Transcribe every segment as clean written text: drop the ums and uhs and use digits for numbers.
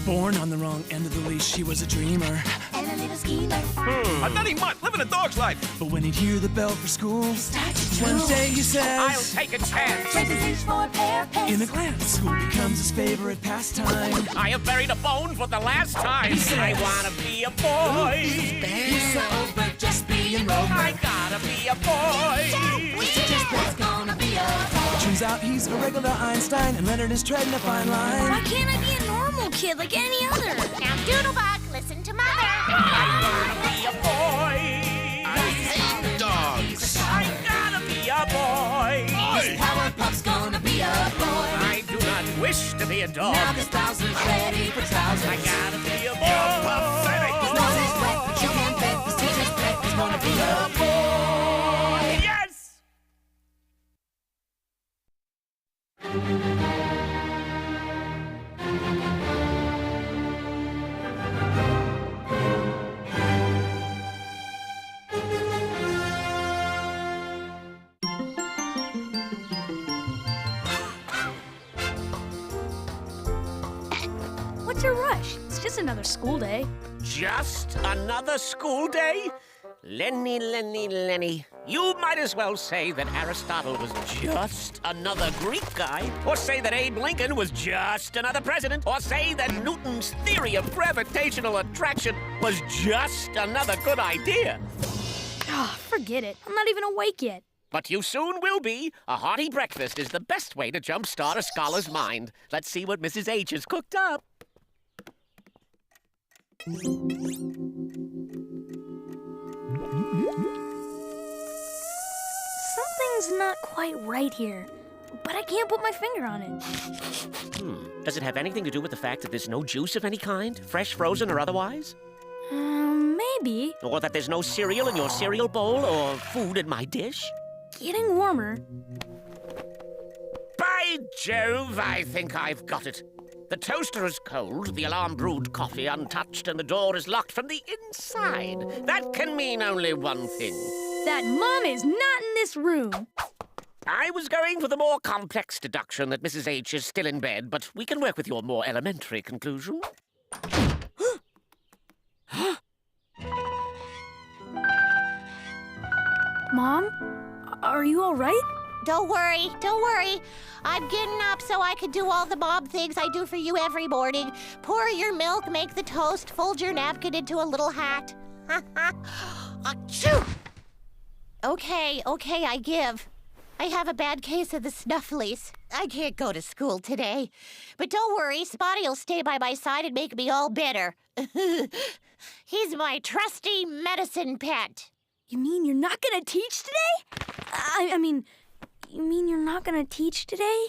Born on the wrong end of the leash, he was a dreamer. And a little schemer. A nutty mutt living a dog's life. But when he'd hear the bell for school, one day he says, I'll take a chance. Trades his age for a pair of pants. In a glance, school becomes his favorite pastime. I have buried a bone for the last time. I wanna be a boy. He's so over just being Rover. I gotta be a boy. There's gonna be a boy. Turns out he's a regular Einstein, and Leonard is treading a fine line. Why can't I be a normal kid like any other? Now, Doodlebug, listen to Mother. I wanna be a boy. I hate dogs. I gotta be a boy. This Powerpuff's gonna be a boy. I do not wish to be a dog. Now this Bowser's ready for trousers. I gotta be a boy. You're pathetic. His nose is wet, but you can't bet this teacher's pet is gonna be a boy. Yes! What's your rush? It's just another school day. Just another school day? Lenny. You might as well say that Aristotle was just another Greek guy, or say that Abe Lincoln was just another president, or say that Newton's theory of gravitational attraction was just another good idea. Oh, forget it. I'm not even awake yet. But you soon will be. A hearty breakfast is the best way to jumpstart a scholar's mind. Let's see what Mrs. H has cooked up. Something's not quite right here, but I can't put my finger on it. Does it have anything to do with the fact that there's no juice of any kind, fresh, frozen, or otherwise? Maybe. Or that there's no cereal in your cereal bowl, or food in my dish? Getting warmer. By Jove, I think I've got it. The toaster is cold, the alarm brewed coffee untouched, and the door is locked from the inside. That can mean only one thing. That Mom is not in this room. I was going for the more complex deduction that Mrs. H is still in bed, but we can work with your more elementary conclusion. Mom, are you all right? Don't worry. I'm getting up so I can do all the mom things I do for you every morning. Pour your milk, make the toast, fold your napkin into a little hat. Achoo! Okay, I give. I have a bad case of the snufflies. I can't go to school today. But don't worry, Spotty'll stay by my side and make me all better. He's my trusty medicine pet. You mean you're not gonna teach today? You mean you're not gonna teach today?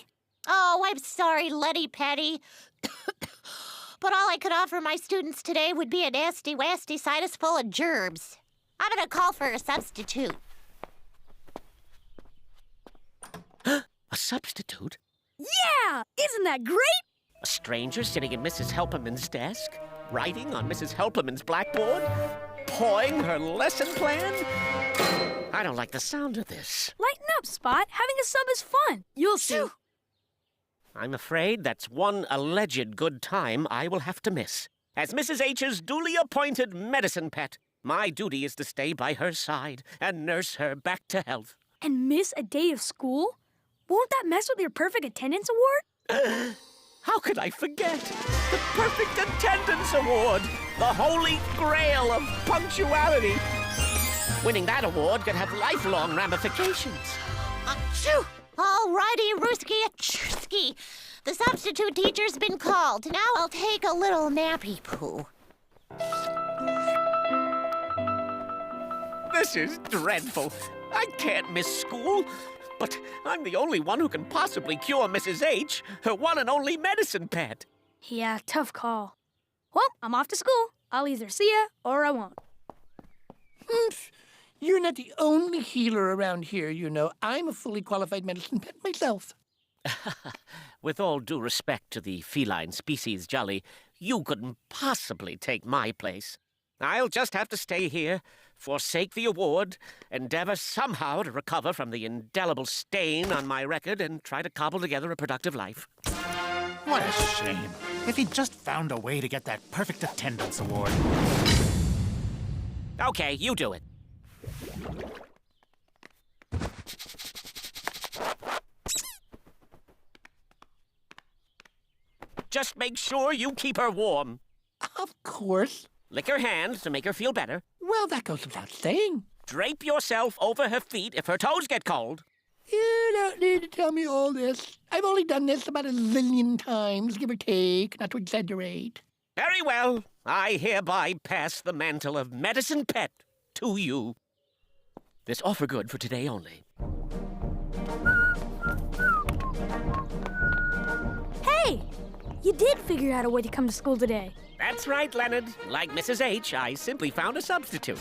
Oh, I'm sorry, Letty Petty. But all I could offer my students today would be a nasty-wasty sinus full of germs. I'm gonna call for a substitute. A substitute? Yeah! Isn't that great? A stranger sitting at Mrs. Helperman's desk, writing on Mrs. Helperman's blackboard, pawing her lesson plan? I don't like the sound of this. Lighten up, Spot. Having a sub is fun. You'll see. I'm afraid that's one alleged good time I will have to miss. As Mrs. H's duly appointed medicine pet, my duty is to stay by her side and nurse her back to health. And miss a day of school? Won't that mess with your perfect attendance award? How could I forget? The Perfect Attendance Award! The holy grail of punctuality! Winning that award could have lifelong ramifications. Achoo! All righty, Rooski-a-chooski. The substitute teacher's been called. Now I'll take a little nappy poo. This is dreadful. I can't miss school. But I'm the only one who can possibly cure Mrs. H, her one and only medicine pet. Yeah, tough call. Well, I'm off to school. I'll either see ya or I won't. You're not the only healer around here, you know. I'm a fully qualified medicine pet myself. With all due respect to the feline species, Jolly, you couldn't possibly take my place. I'll just have to stay here, forsake the award, endeavor somehow to recover from the indelible stain on my record, and try to cobble together a productive life. What a shame. If he'd just found a way to get that perfect attendance award. Okay, you do it. Just make sure you keep her warm. Of course. Lick her hand to make her feel better. Well, that goes without saying. Drape yourself over her feet if her toes get cold. You don't need to tell me all this. I've only done this about 1,000,000 times, give or take, not to exaggerate. Very well. I hereby pass the mantle of medicine pet to you. This offer good for today only. Hey! You did figure out a way to come to school today. That's right, Leonard. Like Mrs. H, I simply found a substitute.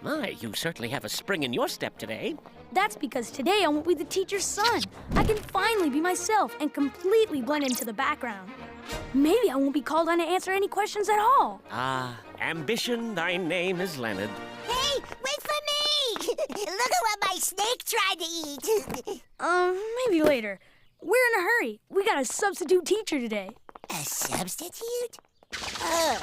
My, you certainly have a spring in your step today. That's because today I won't be the teacher's son. I can finally be myself and completely blend into the background. Maybe I won't be called on to answer any questions at all. Ah, ambition, thy name is Leonard. Hey, wait for me! Look at what my snake tried to eat. Maybe later. We're in a hurry. We got a substitute teacher today. A substitute? Oh,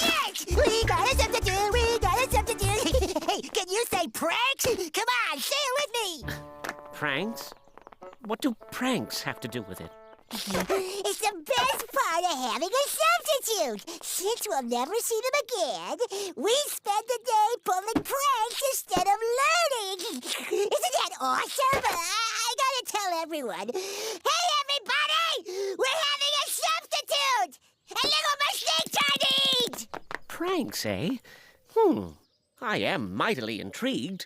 yes! We got a substitute! We got a substitute! Hey, can you say pranks? Come on, say it with me! Pranks? What do pranks have to do with it? It's the best part of having a substitute. Since we'll never see them again, we spend the day pulling pranks instead of learning. Isn't that awesome? I gotta tell everyone. Hey, everybody! We're having a substitute! And look what my snake tried to eat! Pranks, eh? I am mightily intrigued.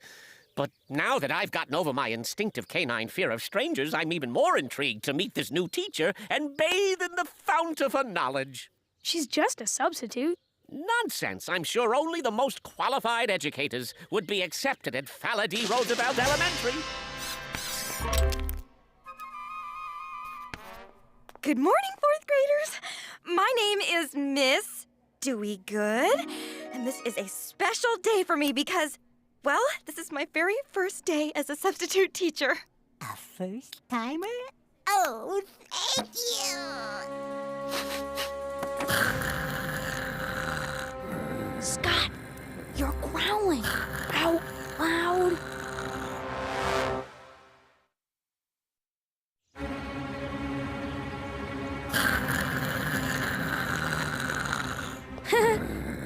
But now that I've gotten over my instinctive canine fear of strangers, I'm even more intrigued to meet this new teacher and bathe in the fount of her knowledge. She's just a substitute. Nonsense. I'm sure only the most qualified educators would be accepted at Falla D. Roosevelt Elementary. Good morning, fourth graders. My name is Miss Dewey Good, and this is a special day for me because, well, this is my very first day as a substitute teacher. A first-timer? Oh, thank you! Scott, you're growling out loud.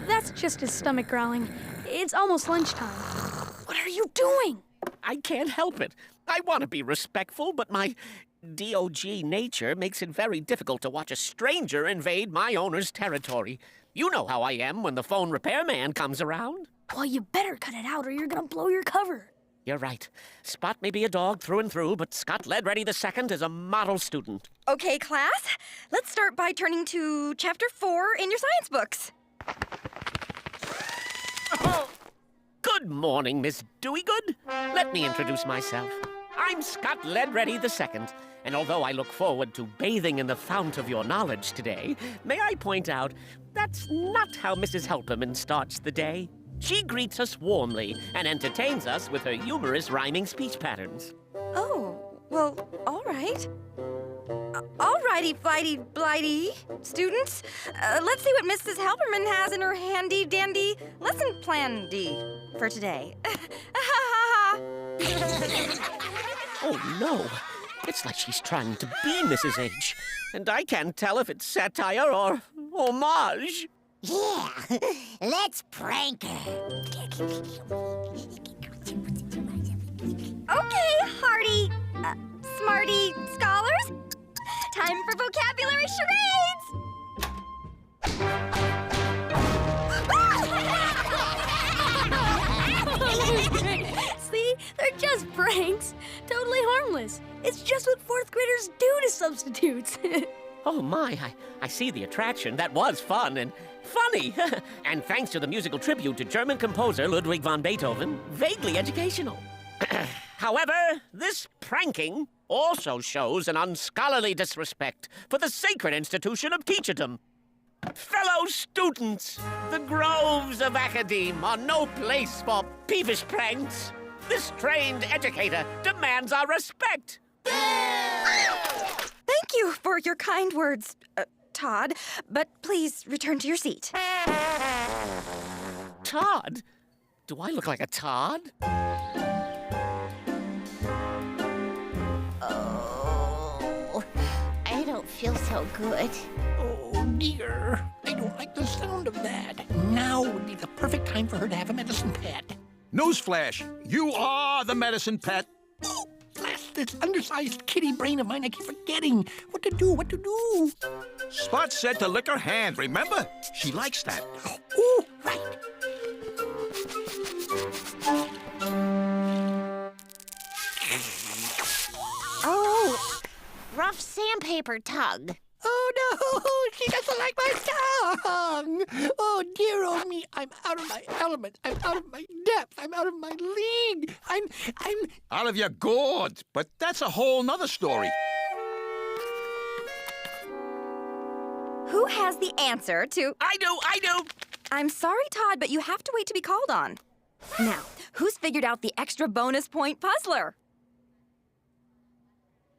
That's just his stomach growling. It's almost lunchtime. What are you doing? I can't help it. I want to be respectful, but my DOG nature makes it very difficult to watch a stranger invade my owner's territory. You know how I am when the phone repairman comes around. Well, you better cut it out or you're gonna blow your cover. You're right. Spot may be a dog through and through, but Scott Ledready II is a model student. Okay, class, let's start by turning to Chapter 4 in your science books. Good morning, Miss Deweygood. Let me introduce myself. I'm Scott Ledready II, and although I look forward to bathing in the fount of your knowledge today, may I point out that's not how Mrs. Helperman starts the day. She greets us warmly and entertains us with her humorous rhyming speech patterns. Oh, well, all right. All righty, flighty, blighty, students. Let's see what Mrs. Helperman has in her handy-dandy lesson plan-D for today. Oh, no. It's like she's trying to be Mrs. H, and I can't tell if it's satire or homage. Yeah, let's prank her. Okay, hearty, smarty scholars. Time for vocabulary charades! See? They're just pranks. Totally harmless. It's just what fourth graders do to substitutes. Oh, my, I see the attraction. That was fun and funny. And thanks to the musical tribute to German composer Ludwig van Beethoven, vaguely educational. However, this pranking also shows an unscholarly disrespect for the sacred institution of teacherdom. Fellow students, the groves of academe are no place for peevish pranks. This trained educator demands our respect. Thank Thank you for your kind words, Todd. But please return to your seat. Todd? Do I look like a Todd? Oh, I don't feel so good. Oh, dear. I don't like the sound of that. Now would be the perfect time for her to have a medicine pet. Newsflash, you are the medicine pet. Oh, bless this undersized kitty brain of mine. I keep forgetting what to do. Spot said to lick her hand, remember? She likes that. Oh, right. Oh, rough sandpaper tug. Oh, no, she doesn't like my tongue. Oh, dear, oh me, I'm out of my element. I'm out of my depth. I'm out of my league. I'm... Out of your gourd, but that's a whole nother story. Who has the answer to... I do! I'm sorry, Todd, but you have to wait to be called on. Now, who's figured out the extra bonus point puzzler?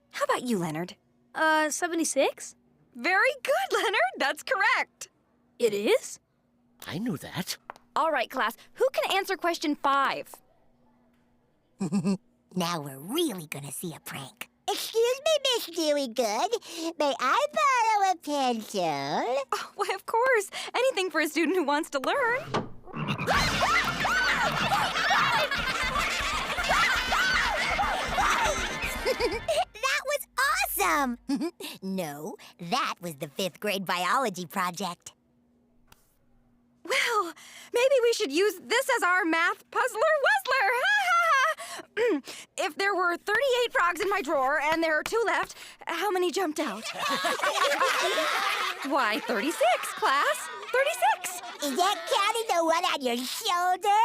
How about you, Leonard? 76? Very good, Leonard. That's correct. It is? I knew that. All right, class. Who can answer question 5? Now we're really gonna see a prank. Excuse me, Miss Dewey Good. May I borrow a pencil? Oh, why, of course. Anything for a student who wants to learn. That was awesome! No, that was the 5th grade biology project. Well, maybe we should use this as our math puzzler-wuzzler. If there were 38 frogs in my drawer and there are 2 left, how many jumped out? Why, 36, class. 36. Is that counting the one on your shoulder?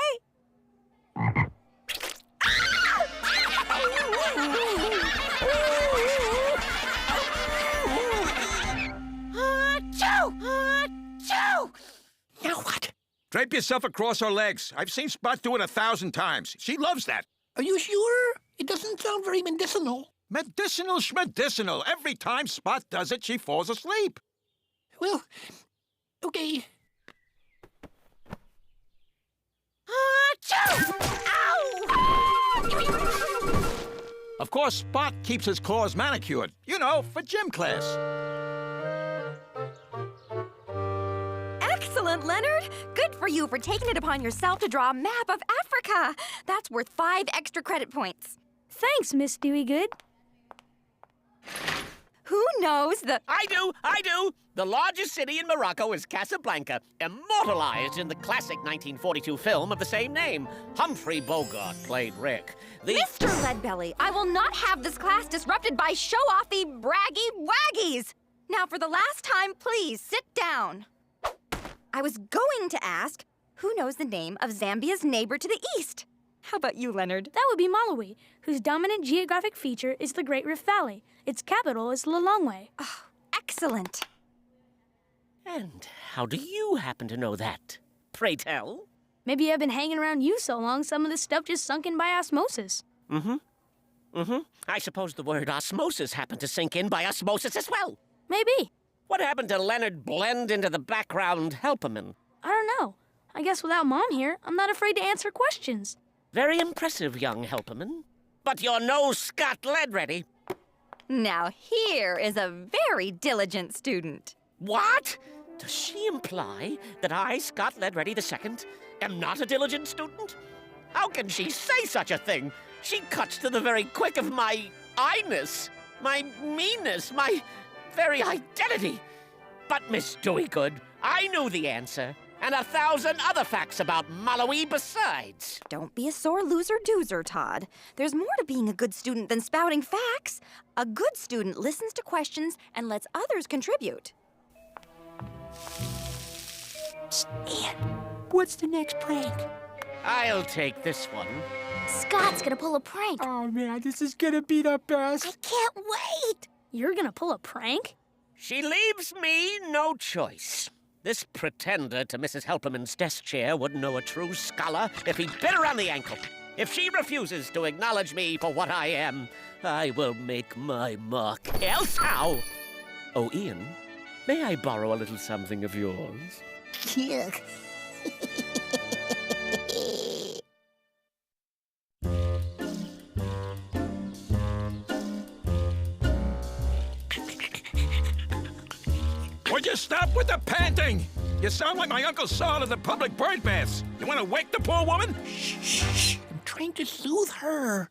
Achoo! Now what? Drape yourself across her legs. I've seen Spot do it 1,000 times. She loves that. Are you sure? It doesn't sound very medicinal. Medicinal schmedicinal. Every time Spot does it, she falls asleep. Well, okay. Achoo! Ow! Of course, Spot keeps his claws manicured. You know, for gym class. Excellent, Leonard. Good for you for taking it upon yourself to draw a map of Africa. That's worth 5 extra credit points. Thanks, Miss Dewey Good. Who knows the... I do! The largest city in Morocco is Casablanca, immortalized in the classic 1942 film of the same name. Humphrey Bogart played Rick. Mr. Leadbelly, I will not have this class disrupted by show-offy, braggy waggies. Now, for the last time, please sit down. I was going to ask, who knows the name of Zambia's neighbor to the east? How about you, Leonard? That would be Malawi, whose dominant geographic feature is the Great Rift Valley. Its capital is Lilongwe. Oh, excellent. And how do you happen to know that? Pray tell. Maybe I've been hanging around you so long, some of this stuff just sunk in by osmosis. I suppose the word osmosis happened to sink in by osmosis as well. Maybe. What happened to Leonard blend into the background helperman? I don't know. I guess without Mom here, I'm not afraid to answer questions. Very impressive, young helperman. But you're no Scott Ledready. Now, here is a very diligent student. What? Does she imply that I, Scott Ledready II, am not a diligent student? How can she say such a thing? She cuts to the very quick of my I-ness, my meanness, my very identity. But, Miss Deweygood, I knew the answer, and 1,000 other facts about Malawi besides. Don't be a sore loser-doozer, Todd. There's more to being a good student than spouting facts. A good student listens to questions and lets others contribute. Ian, what's the next prank? I'll take this one. Scott's gonna pull a prank. Oh, man, this is gonna be the I best. can't wait. You're gonna pull a prank? She leaves me no choice. This pretender to Mrs. Helperman's desk chair wouldn't know a true scholar if he bit her on the ankle. If she refuses to acknowledge me for what I am, I will make my mark. Else how? Oh, Ian, may I borrow a little something of yours? Would you stop with the panting? You sound like my Uncle Saul at the public bird baths. You want to wake the poor woman? Shh. I'm trying to soothe her.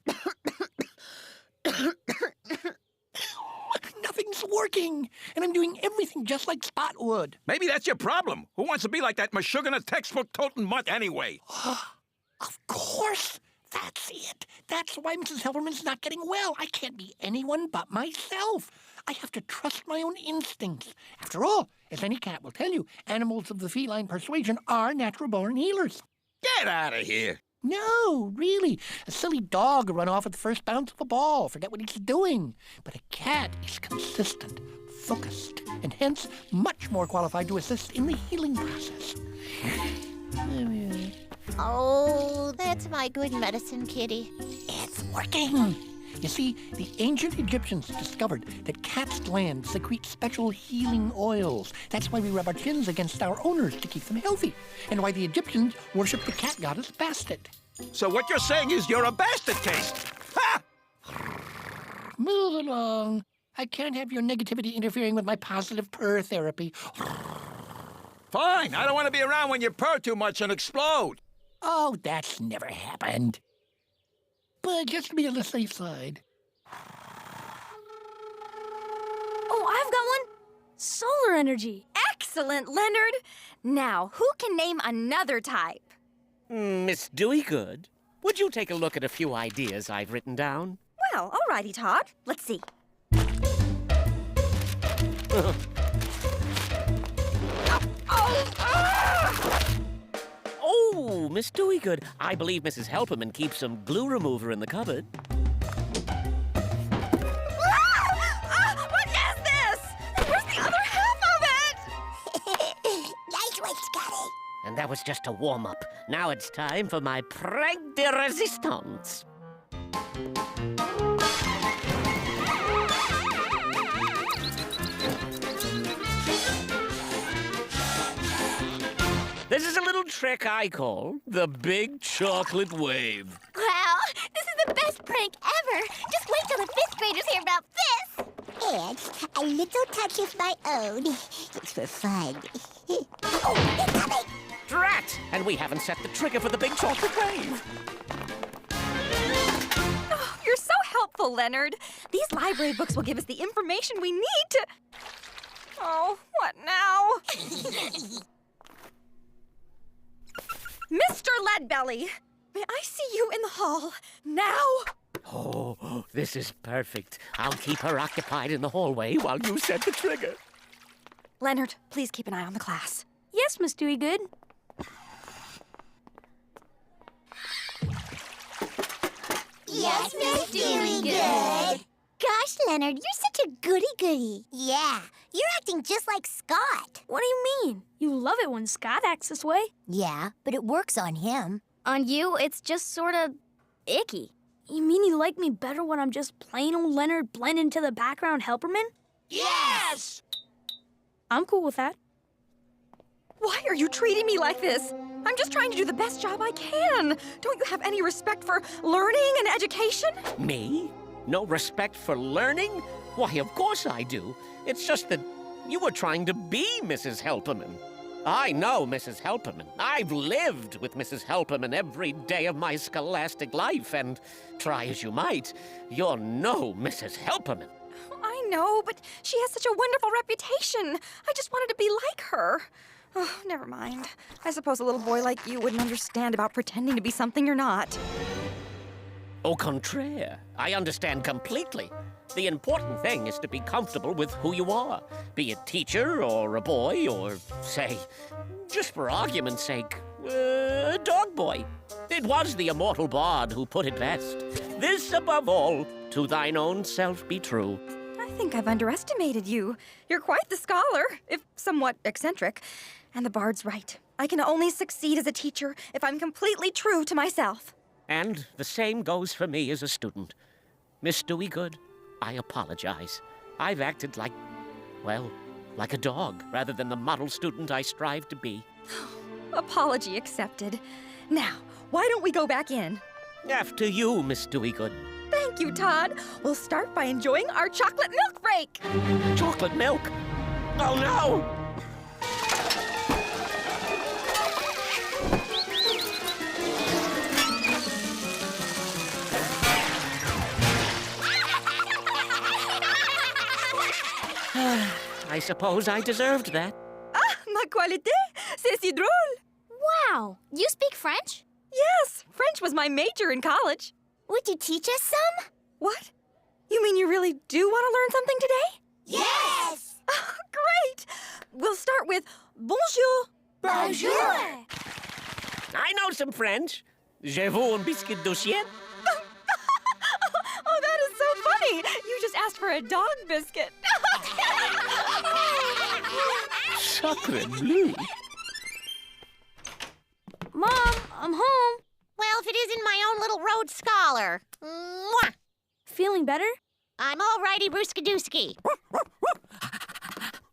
Nothing's working, and I'm doing everything just like Spot would. Maybe that's your problem. Who wants to be like that Meshuggah textbook-toting mutt anyway? Of course. That's it. That's why Mrs. Helperman's not getting well. I can't be anyone but myself. I have to trust my own instincts. After all, as any cat will tell you, animals of the feline persuasion are natural-born healers. Get out of here. No, really. A silly dog will run off at the first bounce of a ball, forget what he's doing. But a cat is consistent, focused, and hence much more qualified to assist in the healing process. Oh, that's my good medicine, kitty. It's working. You see, the ancient Egyptians discovered that cats' glands secrete special healing oils. That's why we rub our chins against our owners to keep them healthy, and why the Egyptians worshipped the cat goddess Bastet. So what you're saying is you're a bastard case. Ha! Move along. I can't have your negativity interfering with my positive purr therapy. Fine. I don't want to be around when you purr too much and explode. Oh, that's never happened. But just to be on the safe side. Oh, I've got one. Solar energy. Excellent, Leonard. Now, who can name another type? Miss Deweygood, would you take a look at a few ideas I've written down? Well, all righty, Todd. Let's see. Oh, Miss Deweygood, I believe Mrs. Helperman keeps some glue remover in the cupboard. What is this? Where's the other half of it? Nice one, Scotty. And that was just a warm-up. Now it's time for my prank de resistance. This is a little trick I call the Big Chocolate Wave. Wow, this is the best prank ever. Just wait till the 5th graders hear about this. And a little touch of my own. It's for fun. Oh, it's coming! Drat! And we haven't set the trigger for the Big Chocolate Wave. Oh, you're so helpful, Leonard. These library books will give us the information we need to... Oh, what now? Mr. Leadbelly, may I see you in the hall now? Oh, this is perfect. I'll keep her occupied in the hallway while you set the trigger. Leonard, please keep an eye on the class. Yes, Miss Deweygood. Yes, Miss Deweygood. Gosh, Leonard, you're such a goody-goody. Yeah, you're acting just like Scott. What do you mean? You love it when Scott acts this way. Yeah, but it works on him. On you, it's just sort of icky. You mean you like me better when I'm just plain old Leonard blend into the background Helperman? Yes! I'm cool with that. Why are you treating me like this? I'm just trying to do the best job I can. Don't you have any respect for learning and education? Me? No respect for learning? Why, of course I do. It's just that you were trying to be Mrs. Helperman. I know Mrs. Helperman. I've lived with Mrs. Helperman every day of my scholastic life, and try as you might, you're no Mrs. Helperman. I know, but she has such a wonderful reputation. I just wanted to be like her. Oh, never mind. I suppose a little boy like you wouldn't understand about pretending to be something you're not. Au contraire, I understand completely. The important thing is to be comfortable with who you are, be a teacher or a boy or, say, just for argument's sake, a dog boy. It was the immortal bard who put it best. This above all, to thine own self be true. I think I've underestimated you. You're quite the scholar, if somewhat eccentric. And the bard's right. I can only succeed as a teacher if I'm completely true to myself. And the same goes for me as a student. Miss Deweygood, I apologize. I've acted like, well, like a dog rather than the model student I strive to be. Apology accepted. Now, why don't we go back in? After you, Miss Deweygood. Thank you, Todd. We'll start by enjoying our chocolate milk break. Chocolate milk? Oh, no! I suppose I deserved that. Ah, ma qualité, c'est si drôle. Wow, you speak French? Yes, French was my major in college. Would you teach us some? What? You mean you really do want to learn something today? Yes! Oh, great! We'll start with bonjour. Bonjour! I know some French. Je veux un biscuit de chien. Oh, that is so funny! You just asked for a dog biscuit. Sacre bleu. Mom, I'm home. Well, if it isn't my own little Rhodes Scholar. Mwah! Feeling better? I'm all righty, Brewskadooski.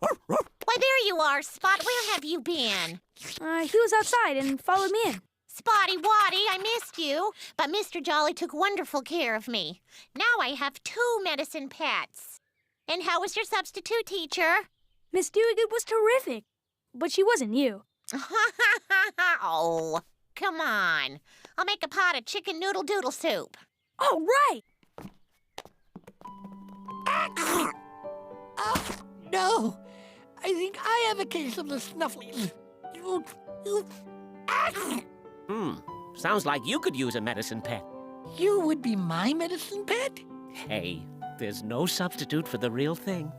Why, there you are, Spot. Where have you been? He was outside and followed me in. Spotty Waddy, I missed you. But Mr. Jolly took wonderful care of me. Now I have 2 medicine pets. And how was your substitute teacher? Miss Deweygood was terrific, but she wasn't you. Oh, come on. I'll make a pot of chicken noodle doodle soup. Oh, right! Oh, no. I think I have a case of the snufflies. Sounds like you could use a medicine pet. You would be my medicine pet? Hey, there's no substitute for the real thing.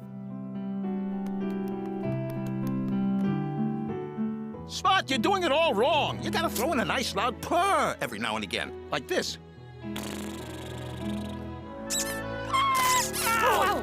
Spot, you're doing it all wrong. You gotta throw in a nice loud purr every now and again, like this. Ow!